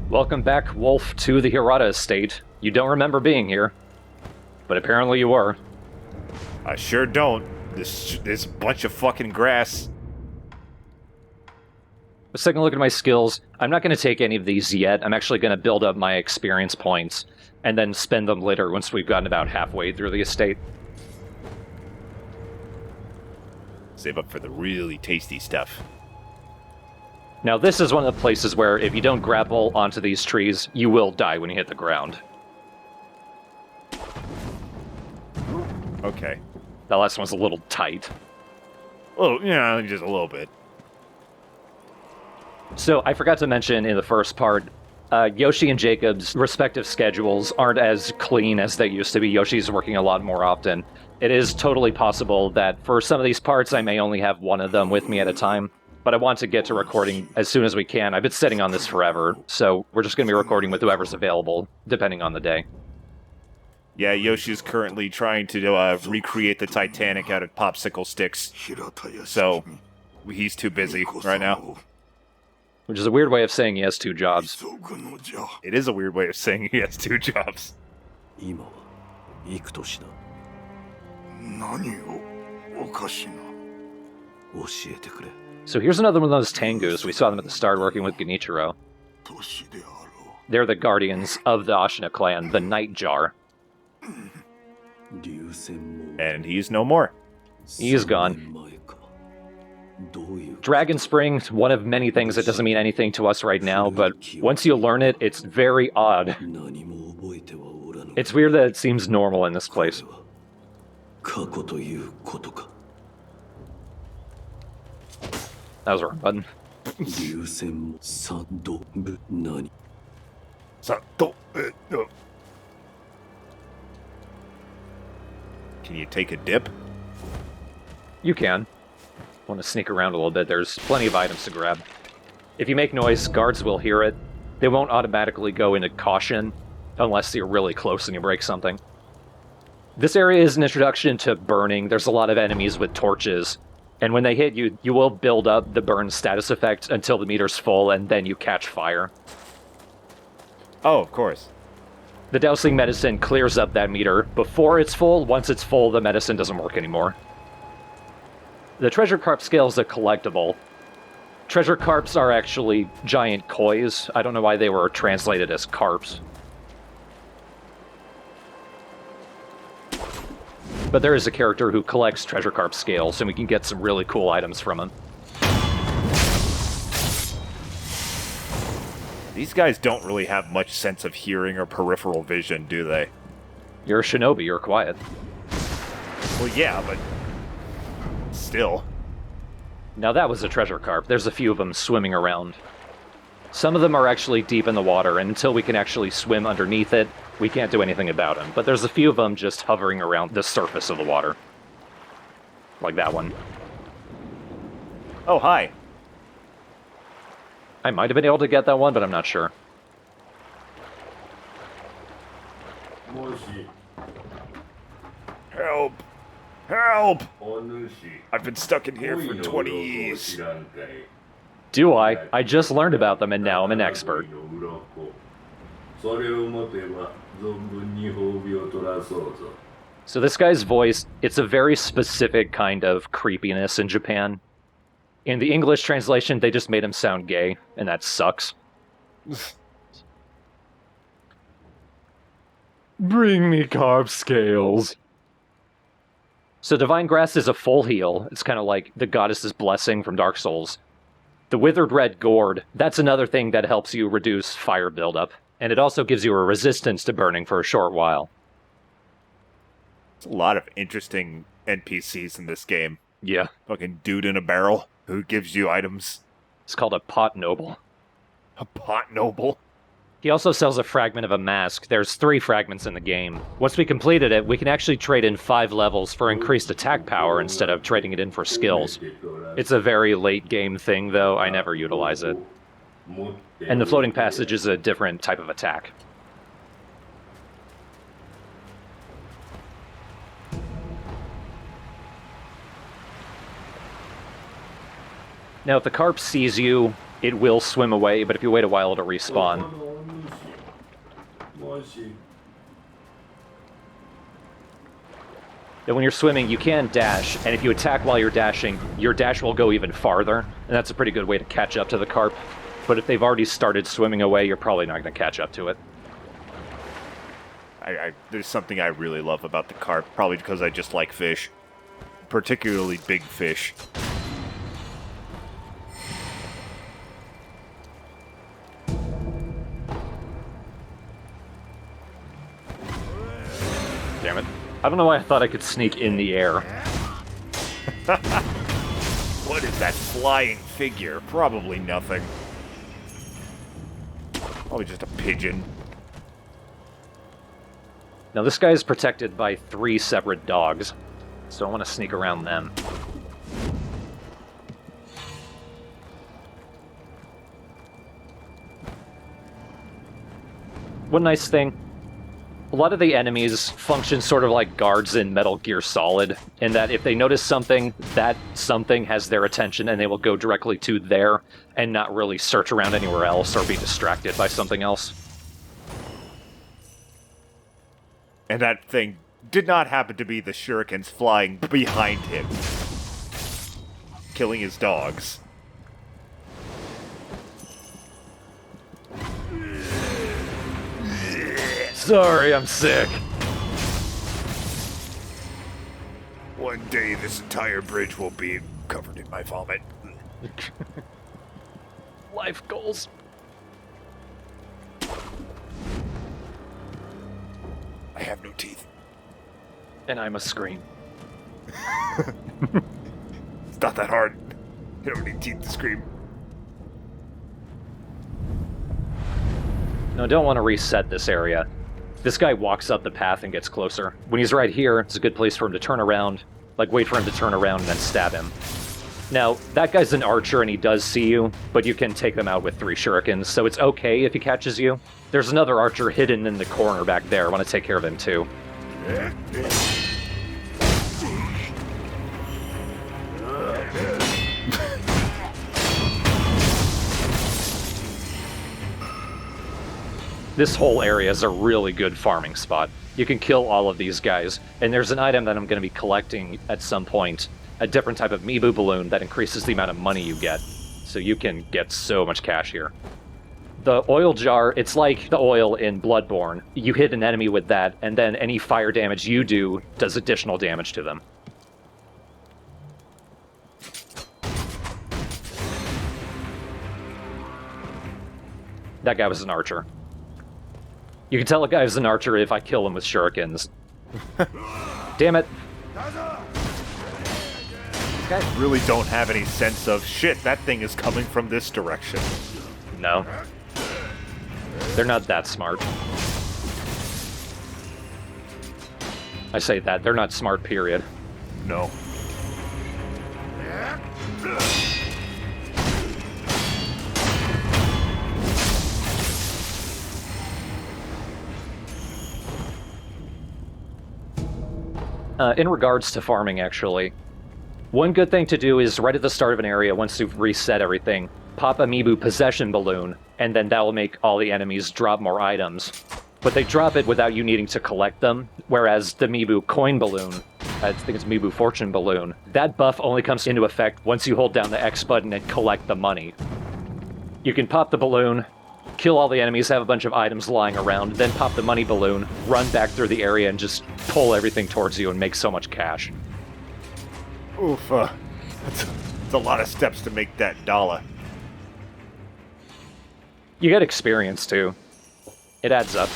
Welcome back, Wolf, to the Hirata estate. You don't remember being here, but apparently you were. I sure don't. This bunch of fucking grass. Let's take a look at my skills. I'm not going to take any of these yet. I'm actually going to build up my experience points and then spend them later once we've gotten about halfway through the estate. Save up for the really tasty stuff. Now, this is one of the places where if you don't grapple onto these trees, you will die when you hit the ground. Okay. That last one's a little tight. Oh, yeah, just a little bit. So, I forgot to mention in the first part, Yoshi and Jacob's respective schedules aren't as clean as they used to be. Yoshi's working a lot more often. It is totally possible that for some of these parts, I may only have one of them with me at a time. But I want to get to recording as soon as we can. I've been sitting on this forever, so we're just going to be recording with whoever's available, depending on the day. Yeah, Yoshi's currently trying to recreate the Titanic out of popsicle sticks. So, he's too busy right now. Which is a weird way of saying he has two jobs. It is a weird way of saying he has two jobs. So here's another one of those Tengus. We saw them at the start working with Genichiro. They're the guardians of the Ashina clan, the Nightjar. And he's no more. He's gone. Dragon Spring, one of many things that doesn't mean anything to us right now, but once you learn it, it's very odd. It's weird that it seems normal in this place. That was the wrong button. Can you take a dip? You can. Want to sneak around a little bit, there's plenty of items to grab. If you make noise, guards will hear it. They won't automatically go into caution unless you're really close and you break something. This area is an introduction to burning. There's a lot of enemies with torches. And when they hit you, you will build up the burn status effect until the meter's full, and then you catch fire. Oh, of course. The dousing medicine clears up that meter before it's full. Once it's full, the medicine doesn't work anymore. The treasure carp scale is a collectible. Treasure carps are actually giant kois. I don't know why they were translated as carps. But there is a character who collects treasure carp scales, and we can get some really cool items from him. These guys don't really have much sense of hearing or peripheral vision, do they? You're a shinobi, you're quiet. Well, yeah, but still. Now that was a treasure carp. There's a few of them swimming around. Some of them are actually deep in the water, and until we can actually swim underneath it, we can't do anything about them. But there's a few of them just hovering around the surface of the water. Like that one. Oh, hi. I might have been able to get that one, but I'm not sure. Help! Help! I've been stuck in here for 20 years. Do I? I just learned about them and now I'm an expert. So this guy's voice, it's a very specific kind of creepiness in Japan. In the English translation, they just made him sound gay, and that sucks. Bring me carp scales. So Divine Grass is a full heal. It's kind of like the Goddess's Blessing from Dark Souls. The Withered Red Gourd, that's another thing that helps you reduce fire buildup. And it also gives you a resistance to burning for a short while. There's a lot of interesting NPCs in this game. Yeah. Fucking dude in a barrel who gives you items. It's called a pot noble. A pot noble? He also sells a fragment of a mask. There's 3 fragments in the game. Once we completed it, we can actually trade in 5 levels for increased attack power instead of trading it in for skills. It's a very late game thing, though. I never utilize it. And the floating passage is a different type of attack. Now, if the carp sees you, it will swim away, but if you wait a while, it'll respawn. And when you're swimming, you can dash, and if you attack while you're dashing, your dash will go even farther, and that's a pretty good way to catch up to the carp. But if they've already started swimming away, you're probably not going to catch up to it. There's something I really love about the carp, probably because I just like fish. Particularly big fish. Damn it. I don't know why I thought I could sneak in the air. What is that flying figure? Probably nothing. Probably just a pigeon. Now this guy is protected by 3 separate dogs, so I want to sneak around them. One nice thing, a lot of the enemies function sort of like guards in Metal Gear Solid, in that if they notice something, that something has their attention and they will go directly to there and not really search around anywhere else or be distracted by something else. And that thing did not happen to be the shurikens flying behind him, killing his dogs. Sorry, I'm sick. One day this entire bridge will be covered in my vomit. Life goals. I have no teeth. And I must scream. It's not that hard. You don't need teeth to scream. No, I don't want to reset this area. This guy walks up the path and gets closer. When he's right here, it's a good place for him to turn around. Like, wait for him to turn around and then stab him. Now, that guy's an archer and he does see you, but you can take them out with 3 shurikens, so it's okay if he catches you. There's another archer hidden in the corner back there. I want to take care of him too. This whole area is a really good farming spot. You can kill all of these guys, and there's an item that I'm going to be collecting at some point, a different type of Mibu balloon that increases the amount of money you get, so you can get so much cash here. The oil jar, it's like the oil in Bloodborne. You hit an enemy with that, and then any fire damage you do does additional damage to them. That guy was an archer. You can tell a guy is an archer if I kill him with shurikens. Damn it. These guys really don't have any sense of, shit, that thing is coming from this direction. No. They're not that smart. I say that, they're not smart, period. No. In regards to farming, actually, one good thing to do is right at the start of an area, once you've reset everything, pop a Mibu possession balloon, and then that will make all the enemies drop more items. But they drop it without you needing to collect them, whereas the Mibu coin balloon, I think it's Mibu fortune balloon, that buff only comes into effect once you hold down the X button and collect the money. You can pop the balloon, kill all the enemies, have a bunch of items lying around, then pop the money balloon, run back through the area, and just pull everything towards you and make so much cash. Oof, that's a lot of steps to make that dollar. You get experience, too. It adds up.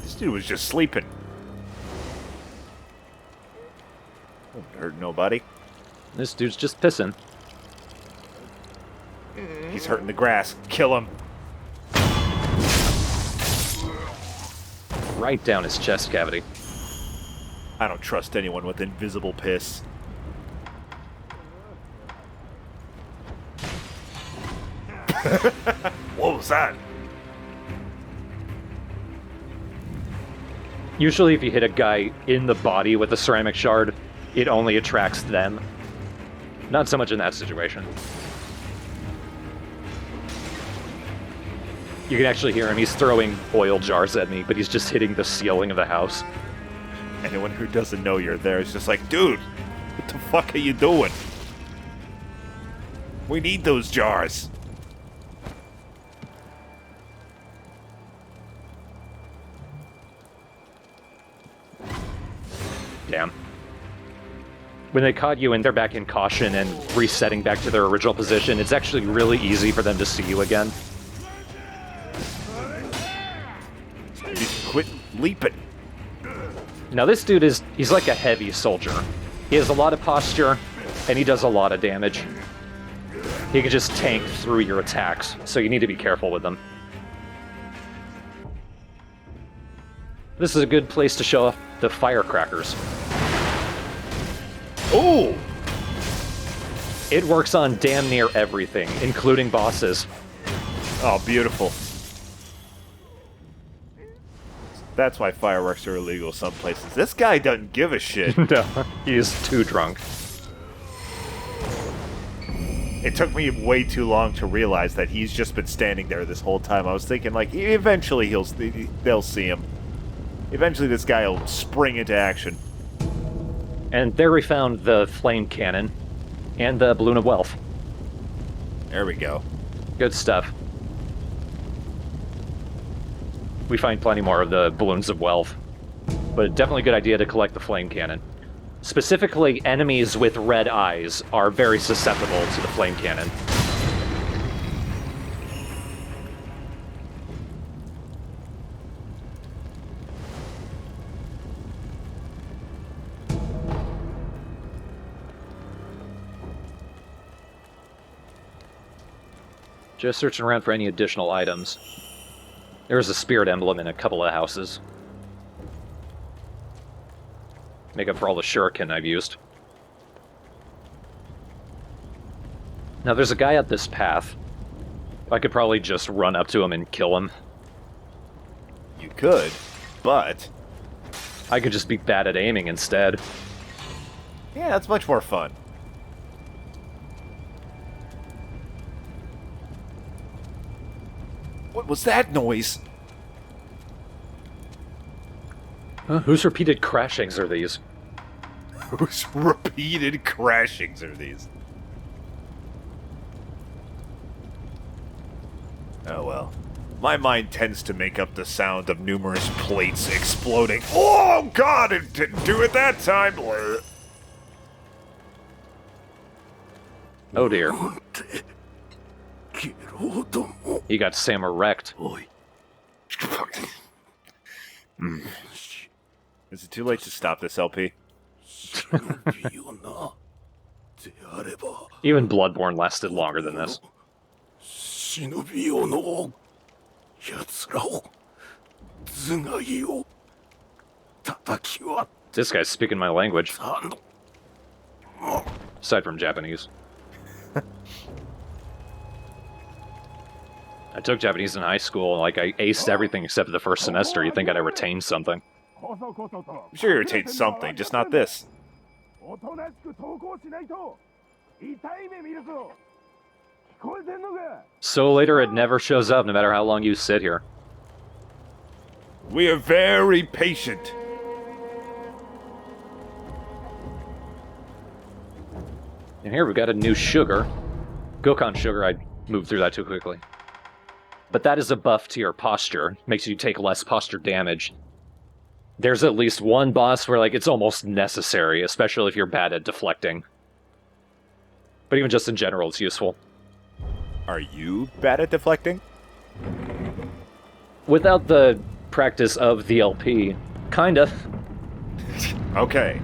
This dude was just sleeping. Won't hurt nobody. This dude's just pissing. He's hurting the grass. Kill him. Right down his chest cavity. I don't trust anyone with invisible piss. What was that? Usually if you hit a guy in the body with a ceramic shard, it only attracts them. Not so much in that situation. You can actually hear him. He's throwing oil jars at me, but he's just hitting the ceiling of the house. Anyone who doesn't know you're there is just like, dude, what the fuck are you doing? We need those jars. Damn. When they caught you and they're back in caution and resetting back to their original position, it's actually really easy for them to see you again. Just quit leaping. Now this dude he's like a heavy soldier. He has a lot of posture, and he does a lot of damage. He can just tank through your attacks, so you need to be careful with them. This is a good place to show off the firecrackers. Ooh! It works on damn near everything, including bosses. Oh, beautiful. That's why fireworks are illegal some places. This guy doesn't give a shit. No, he is too drunk. It took me way too long to realize that he's just been standing there this whole time. I was thinking, like, eventually they'll see him. Eventually this guy will spring into action. And there we found the flame cannon and the balloon of wealth. There we go. Good stuff. We find plenty more of the balloons of wealth, but definitely a good idea to collect the flame cannon. Specifically, enemies with red eyes are very susceptible to the flame cannon. Just searching around for any additional items. There's a spirit emblem in a couple of houses. Make up for all the shuriken I've used. Now there's a guy up this path. I could probably just run up to him and kill him. You could, but... I could just be bad at aiming instead. yeah, that's much more fun. What was that noise? Huh? Whose repeated crashings are these? Whose repeated crashings are these? Oh well. My mind tends to make up the sound of numerous plates exploding. Oh god, it didn't do it that time! Oh dear. He got Sam erect. Is it too late to stop this LP? Even Bloodborne lasted longer than this. This guy's speaking my language. Aside from Japanese. I took Japanese in high school, like I aced everything except for the first semester. You'd think I'd have retained something. I'm sure you retained something, just not this. So later it never shows up, no matter how long you sit here. We are very patient. And here we've got a new sugar. Gokon sugar, I moved through that too quickly. But that is a buff to your posture. Makes you take less posture damage. There's at least one boss where, like, it's almost necessary, especially if you're bad at deflecting. But even just in general, it's useful. Are you bad at deflecting? Without the practice of the LP, kinda. Okay.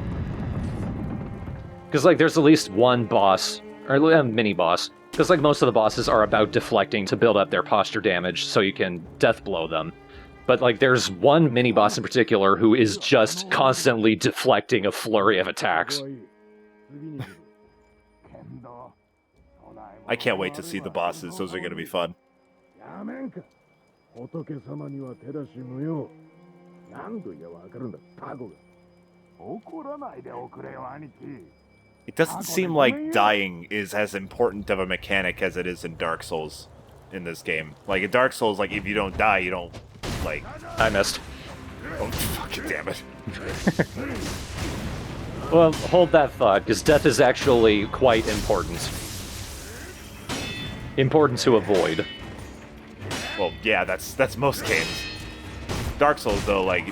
Because, like, there's at least one boss, or a mini-boss. Because, like, most of the bosses are about deflecting to build up their posture damage so you can death blow them. But, like, there's one mini-boss in particular who is just constantly deflecting a flurry of attacks. I can't wait to see the bosses. Those are going to be fun. It doesn't seem like dying is as important of a mechanic as it is in Dark Souls in this game. Like, in Dark Souls, like, if you don't die, you don't, like... I missed. Oh, fucking damn it. Well, hold that thought, because death is actually quite important. Important to avoid. Well, yeah, that's most games. Dark Souls, though, like,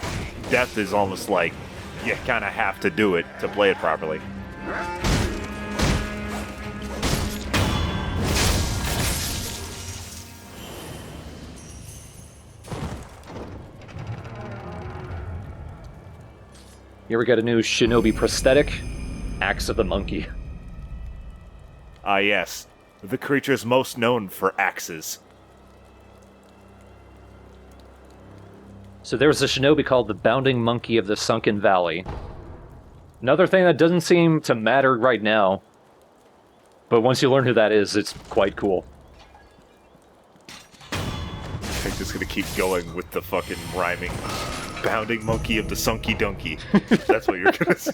death is almost like you kind of have to do it to play it properly. Here we got a new shinobi prosthetic, Axe of the Monkey. Ah, yes. The creature's most known for axes. So there's a shinobi called the Bounding Monkey of the Sunken Valley. Another thing that doesn't seem to matter right now, but once you learn who that is, it's quite cool. I'm just gonna keep going with the fucking rhyming. Bounding Monkey of the Sunky Donkey. That's what you're gonna say.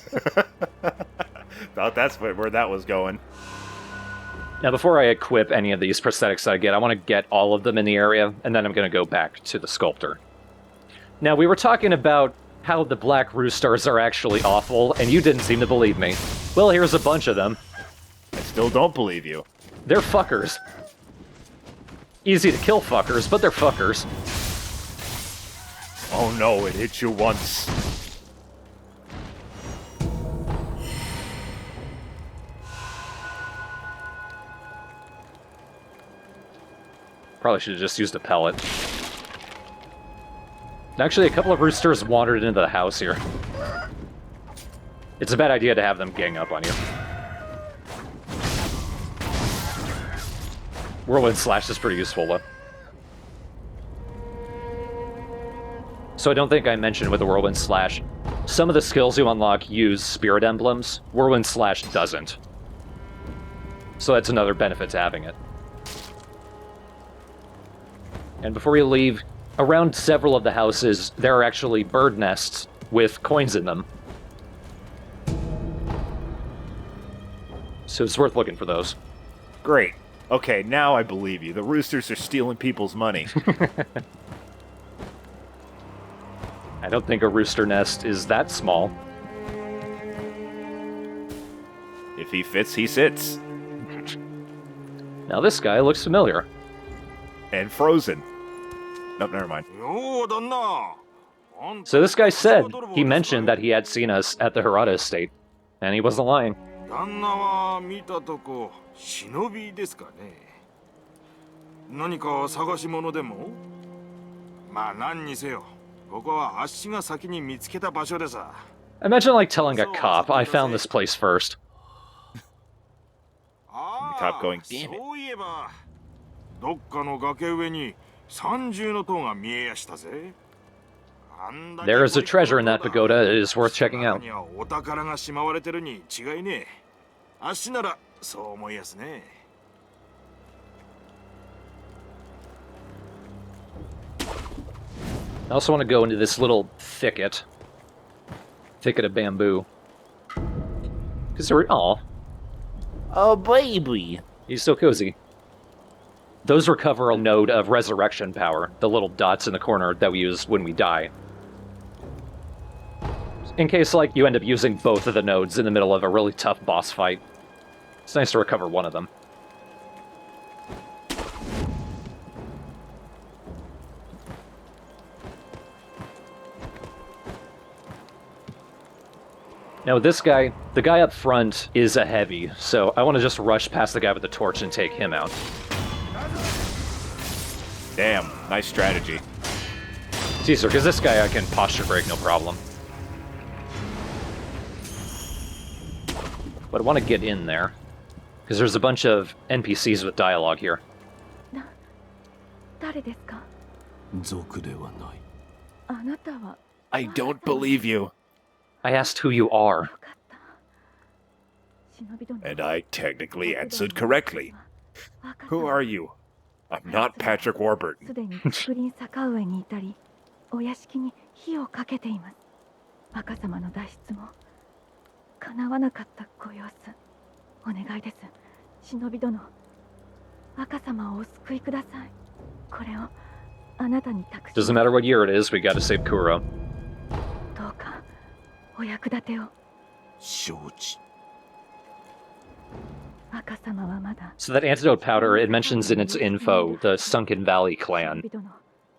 Thought that's where that was going. Now, before I equip any of these prosthetics that I get, I want to get all of them in the area, and then I'm going to go back to the sculptor. Now, we were talking about how the black roosters are actually awful, and you didn't seem to believe me. Well, here's a bunch of them. I still don't believe you. They're fuckers. Easy to kill fuckers, but they're fuckers. Oh no, it hit you once. Probably should have just used a pellet. Actually, a couple of roosters wandered into the house here. It's a bad idea to have them gang up on you. Whirlwind Slash is pretty useful, though. So I don't think I mentioned with the Whirlwind Slash, some of the skills you unlock use spirit emblems. Whirlwind Slash doesn't. So that's another benefit to having it. And before you leave, around several of the houses, there are actually bird nests with coins in them. So it's worth looking for those. Great. Okay, now I believe you. The roosters are stealing people's money. I don't think a rooster nest is that small. If he fits, he sits. Now this guy looks familiar. And frozen. Nope, never mind. So this guy said, he mentioned that he had seen us at the Hirata estate. And he wasn't lying. Imagine like telling a cop, I found this place first. The cop going, damn it. There is a treasure in that pagoda. It is worth checking out. I also want to go into this little thicket. Thicket of bamboo. Because they're... Aw. Oh, baby. He's so cozy. Those recover a node of resurrection power, the little dots in the corner that we use when we die. In case, like, you end up using both of the nodes in the middle of a really tough boss fight. It's nice to recover one of them. Now this guy, the guy up front is a heavy, so I want to just rush past the guy with the torch and take him out. Damn, nice strategy. It's easier, because this guy I can posture break no problem. But I want to get in there, because there's a bunch of NPCs with dialogue here. I don't believe you. I asked who you are. And I technically answered correctly. Who are you? I'm not Patrick Warburton. 火をかけています。若様の脱出も叶わなかったご様子。お願いです。忍び殿、若様をお救いください。これをあなたに託します。 Doesn't matter what year it is, we gotta save Kuro. どうかお役立てを。承知。 若様はまだ。 So that antidote powder, it mentions in its info the Sunken Valley clan.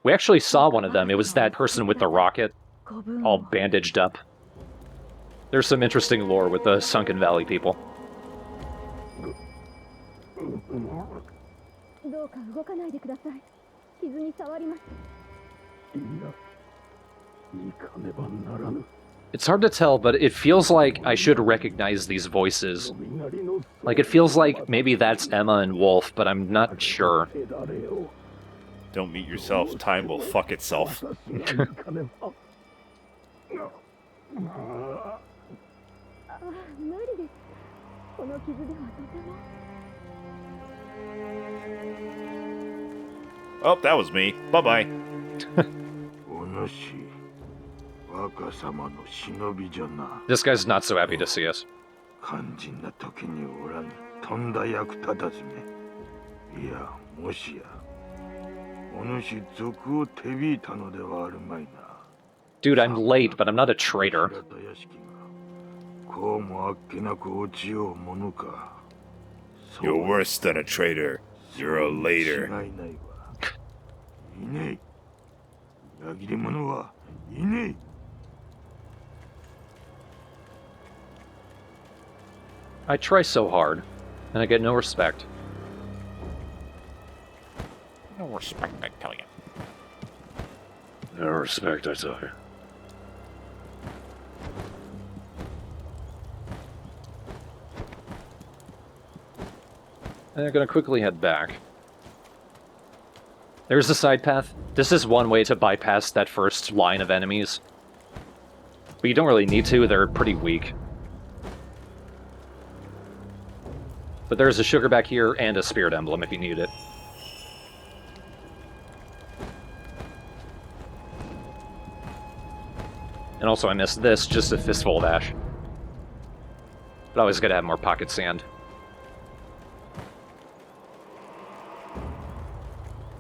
We actually saw one of them. It was that person with the rocket, all bandaged up. There's some interesting lore with the Sunken Valley people. どうか動かないでください。傷に触ります。 It's hard to tell, but it feels like I should recognize these voices. Like, it feels like maybe that's Emma and Wolf, but I'm not sure. Don't meet yourself. Time will fuck itself. 無理です。この傷ではとても。 Oh, that was me. Bye-bye. お主、若様の忍びじゃな。 This guy's not so happy to see us. 肝心な時におらぬ、とんだ役立たずめ。いや、もしや、お主賊を手引いたのではあるまいな。 Dude, I'm late, but I'm not a traitor. 平田屋敷がこうもあっけなく落ちようものか。 You're worse than a traitor. You're a later. 違いないわ。いねえ。裏切り者はいねえ。 I try so hard, and I get no respect. No respect, I tell you. No respect, I tell you. And I'm gonna quickly head back. There's the side path. This is one way to bypass that first line of enemies. But you don't really need to, they're pretty weak. But there's a sugar back here and a spirit emblem if you need it. And also I missed this, just a fistful of ash. But I always gotta have more pocket sand.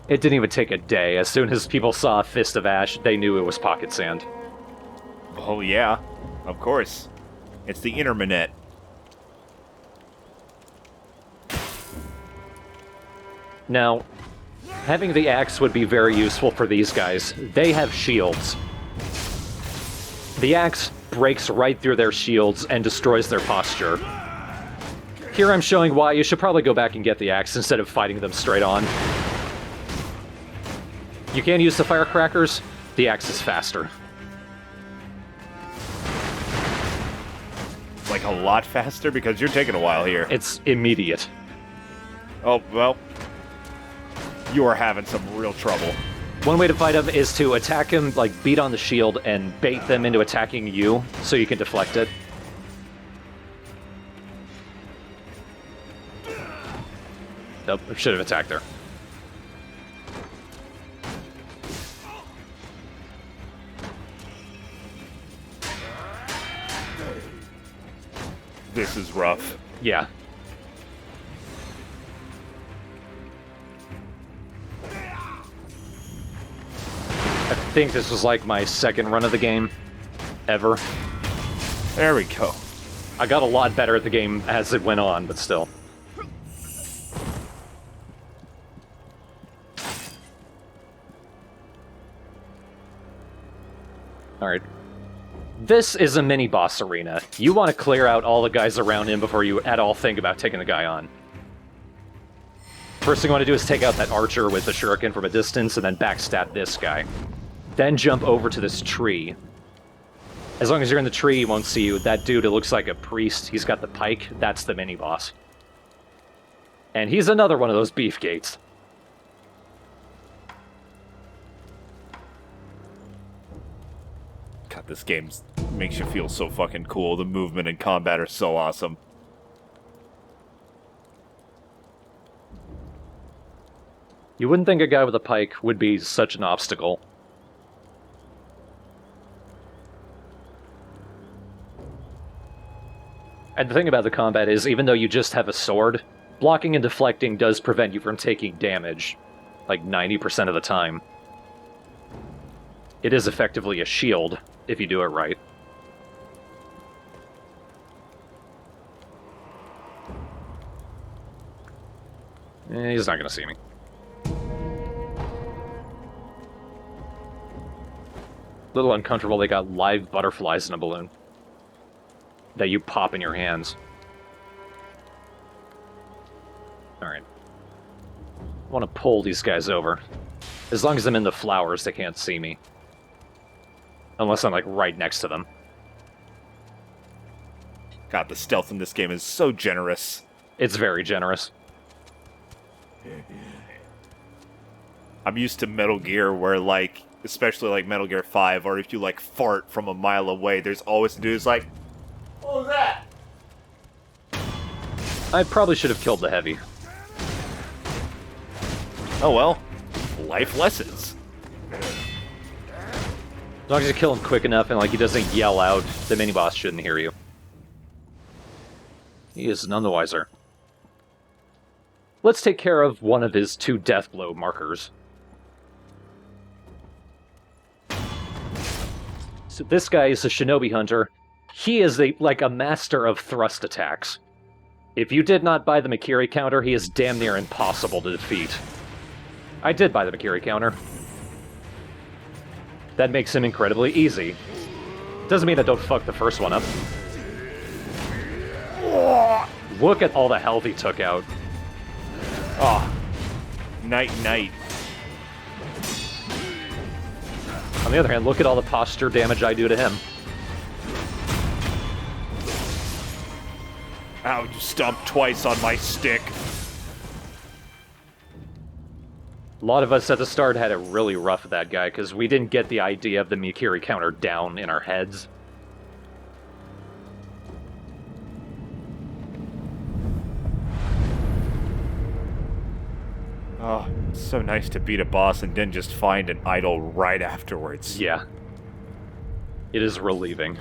It didn't even take a day. As soon as people saw a fist of ash, they knew it was pocket sand. Oh, yeah. Of course. It's the internet. Now, having the axe would be very useful for these guys. They have shields. The axe breaks right through their shields and destroys their posture. Here I'm showing why you should probably go back and get the axe instead of fighting them straight on. You can use the firecrackers. The axe is faster. Like a lot faster because you're taking a while here. It's immediate. Oh, well. You are having some real trouble. One way to fight him is to attack him, like, beat on the shield and bait them into attacking you so you can deflect it. Nope, I should have attacked her. This is rough. Yeah. I think this was like my second run of the game ever. There we go. I got a lot better at the game as it went on, but still. Alright. This is a mini-boss arena. You want to clear out all the guys around him before you at all think about taking the guy on. First thing you want to do is take out that archer with the shuriken from a distance, and then backstab this guy. Then jump over to this tree. As long as you're in the tree, he won't see you. That dude, it looks like a priest. He's got the pike. That's the mini-boss. And he's another one of those beefgates. God, this game makes you feel so fucking cool. The movement and combat are so awesome. You wouldn't think a guy with a pike would be such an obstacle. And the thing about the combat is, even though you just have a sword, blocking and deflecting does prevent you from taking damage, like 90% of the time. It is effectively a shield, if you do it right. He's not gonna see me. Little uncomfortable, they got live butterflies in a balloon that you pop in your hands. Alright. I want to pull these guys over. As long as I'm in the flowers, they can't see me. Unless I'm, like, right next to them. God, the stealth in this game is so generous. It's very generous. I'm used to Metal Gear where, like, especially like Metal Gear 5, or if you, like, fart from a mile away, there's always a dude who's like, what was that? I probably should have killed the heavy. Oh well, life lessons. As long as you kill him quick enough and like he doesn't yell out, the mini-boss shouldn't hear you. He is none the wiser. Let's take care of one of his 2 death blow markers. So this guy is a shinobi hunter. He is like a master of thrust attacks. If you did not buy the Mikiri counter, he is damn near impossible to defeat. I did buy the Mikiri counter. That makes him incredibly easy. Doesn't mean I don't fuck the first one up. Look at all the health he took out. Oh, night. On the other hand, look at all the posture damage I do to him. Ow, you stomped twice on my stick. A lot of us at the start had it really rough with that guy, because we didn't get the idea of the Mikiri counter down in our heads. Oh, it's so nice to beat a boss and then just find an idol right afterwards. Yeah. It is relieving.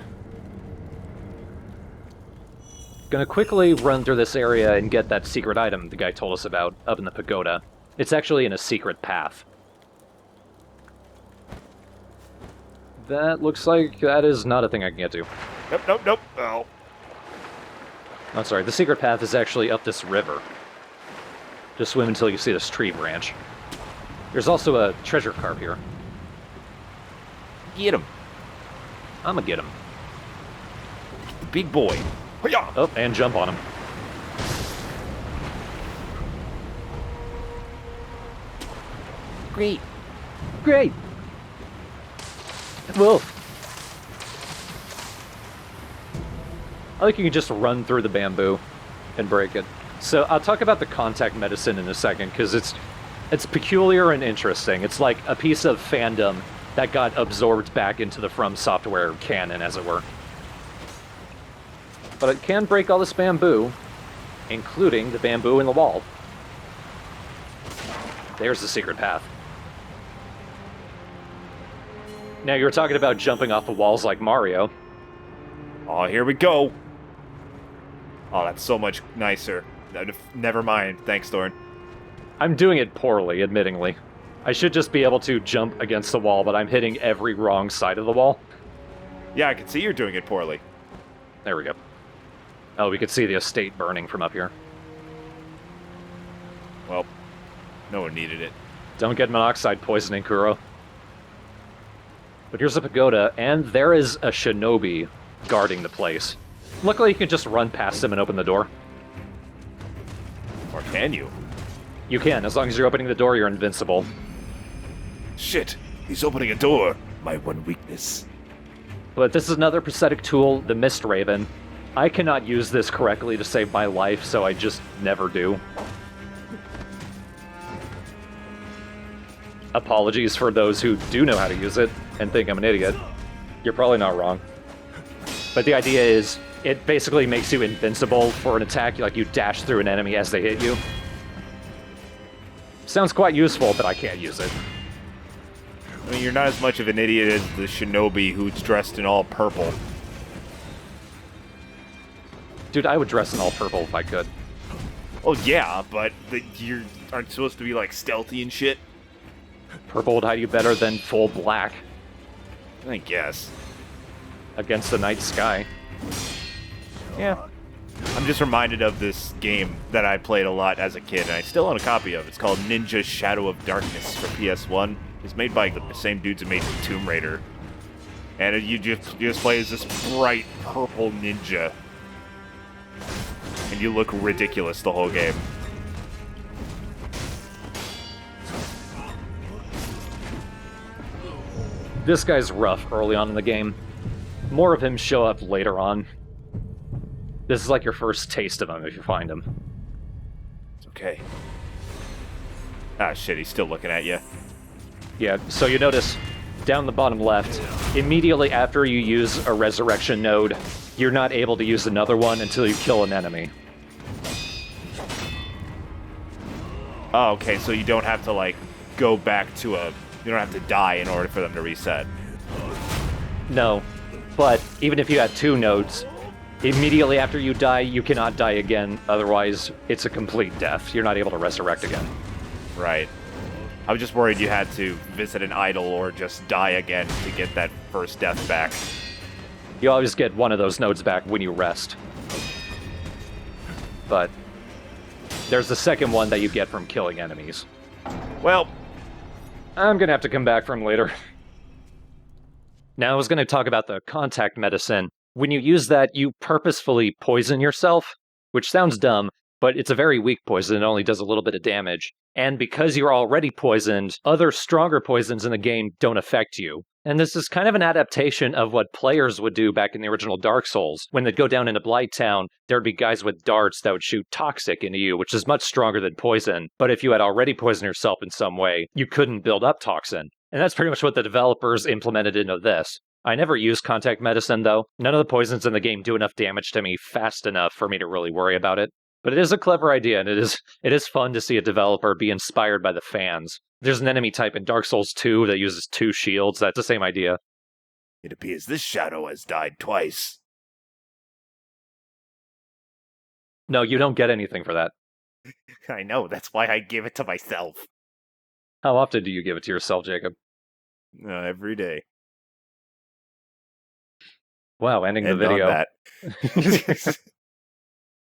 Gonna quickly run through this area and get that secret item the guy told us about up in the pagoda. It's actually in a secret path. That looks like that is not a thing I can get to. Nope. Oh. I'm sorry, the secret path is actually up this river. Just swim until you see this tree branch. There's also a treasure carp here. Get him. I'ma get him. The big boy. Hi-ya! Oh, and jump on him. Great. Great! Well, I think you can just run through the bamboo and break it. So I'll talk about the contact medicine in a second, because it's peculiar and interesting. It's like a piece of fandom that got absorbed back into the From Software canon, as it were. But it can break all this bamboo, including the bamboo in the wall. There's the secret path. Now, you were talking about jumping off the walls like Mario. Oh, here we go. Oh, that's so much nicer. Never mind. Thanks, Thorn. I'm doing it poorly, admittingly. I should just be able to jump against the wall, but I'm hitting every wrong side of the wall. Yeah, I can see you're doing it poorly. There we go. Oh, we could see the estate burning from up here. Well, no one needed it. Don't get monoxide poisoning, Kuro. But here's a pagoda, and there is a shinobi guarding the place. Luckily, you can just run past him and open the door. Or can you? You can. As long as you're opening the door, you're invincible. Shit, he's opening a door. My one weakness. But this is another prosthetic tool, the Mist Raven. I cannot use this correctly to save my life, so I just never do. Apologies for those who do know how to use it and think I'm an idiot. You're probably not wrong. But the idea is, it basically makes you invincible for an attack, like you dash through an enemy as they hit you. Sounds quite useful, but I can't use it. I mean, you're not as much of an idiot as the shinobi who's dressed in all purple. Dude, I would dress in all purple if I could. Oh yeah, but you aren't supposed to be like stealthy and shit. Purple would hide you better than full black I guess. against the night sky. Yeah. I'm just reminded of this game that I played a lot as a kid, and I still own a copy of. It's called Ninja Shadow of Darkness for PS1. It's made by the same dudes who made Tomb Raider. And you just play as this bright purple ninja. And you look ridiculous the whole game. This guy's rough early on in the game. More of him show up later on. This is like your first taste of him if you find him. It's okay. Ah, shit, he's still looking at you. Yeah, so you notice down the bottom left, immediately after you use a resurrection node, you're not able to use another one until you kill an enemy. Oh, okay, so you don't have to, like, go back to a... You don't have to die in order for them to reset. No, but even if you had 2 nodes, immediately after you die, you cannot die again, otherwise it's a complete death. You're not able to resurrect again. Right. I was just worried you had to visit an idol or just die again to get that first death back. You always get one of those nodes back when you rest. But there's the second one that you get from killing enemies. Well, I'm gonna have to come back from later. Now, I was gonna talk about the contact medicine. When you use that, you purposefully poison yourself, which sounds dumb, but it's a very weak poison. It only does a little bit of damage. And because you're already poisoned, other stronger poisons in the game don't affect you. And this is kind of an adaptation of what players would do back in the original Dark Souls. When they'd go down into Blight Town, there'd be guys with darts that would shoot toxic into you, which is much stronger than poison. But if you had already poisoned yourself in some way, you couldn't build up toxin. And that's pretty much what the developers implemented into this. I never use contact medicine, though. None of the poisons in the game do enough damage to me fast enough for me to really worry about it. But it is a clever idea, and it is fun to see a developer be inspired by the fans. There's an enemy type in Dark Souls 2 that uses 2 shields. That's the same idea. it appears this shadow has died twice. No, you don't get anything for that. I know, that's why I give it to myself. How often do you give it to yourself, Jacob? Every day. Wow, ending the And on video. that.